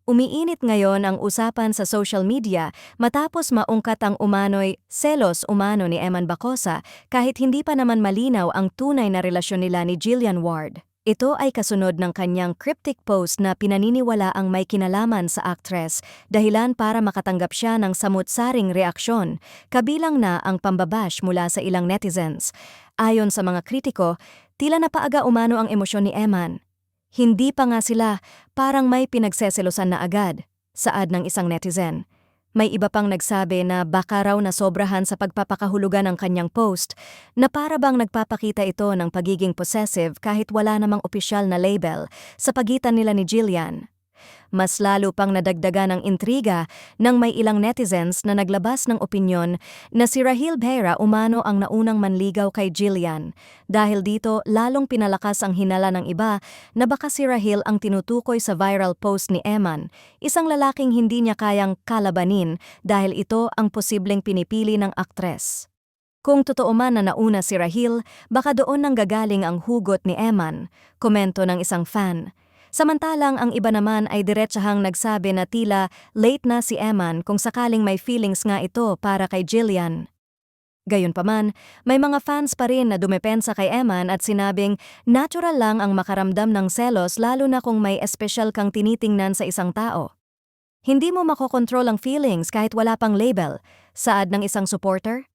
Umiinit ngayon ang usapan sa social media matapos maungkat ang umano'y selos umano ni Eman Bacosa kahit hindi pa naman malinaw ang tunay na relasyon nila ni Jillian Ward. Ito ay kasunod ng kanyang cryptic post na pinaniniwala ang may kinalaman sa aktres, dahilan para makatanggap siya ng samut-saring reaksyon, kabilang na ang pambabash mula sa ilang netizens. Ayon sa mga kritiko, tila napaaga umano ang emosyon ni Eman. Hindi pa nga sila, parang may pinagseselosan na agad, saad ng isang netizen. May iba pang nagsabi na baka raw nasobrahan sa pagpapakahulugan ng kanyang post, na para bang nagpapakita ito ng pagiging possessive kahit wala namang opisyal na label sa pagitan nila ni Jillian. Mas lalo pang nadagdagan ng intriga nang may ilang netizens na naglabas ng opinyon na si Rahil Beira umano ang naunang manligaw kay Jillian. Dahil dito, lalong pinalakas ang hinala ng iba na baka si Rahil ang tinutukoy sa viral post ni Eman, isang lalaking hindi niya kayang kalabanin dahil ito ang posibleng pinipili ng aktres. Kung totoo man na nauna si Rahil, baka doon nang gagaling ang hugot ni Eman, komento ng isang fan. Samantalang ang iba naman ay diretsahang nagsabi na tila late na si Eman kung sakaling may feelings nga ito para kay Jillian. Gayunpaman, may mga fans pa rin na dumepensa kay Eman at sinabing natural lang ang makaramdam ng selos lalo na kung may espesyal kang tinitingnan sa isang tao. Hindi mo makokontrol ang feelings kahit wala pang label, saad ng isang supporter.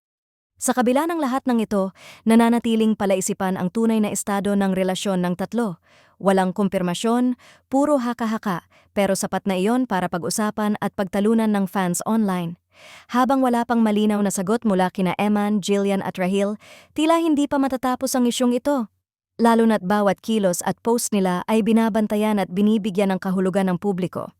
Sa kabila ng lahat ng ito, nananatiling palaisipan ang tunay na estado ng relasyon ng tatlo. Walang kumpirmasyon, puro haka-haka, pero sapat na iyon para pag-usapan at pagtalunan ng fans online. Habang wala pang malinaw na sagot mula kina Eman, Jillian at Rahil, tila hindi pa matatapos ang isyong ito. Lalo na't bawat kilos at post nila ay binabantayan at binibigyan ng kahulugan ng publiko.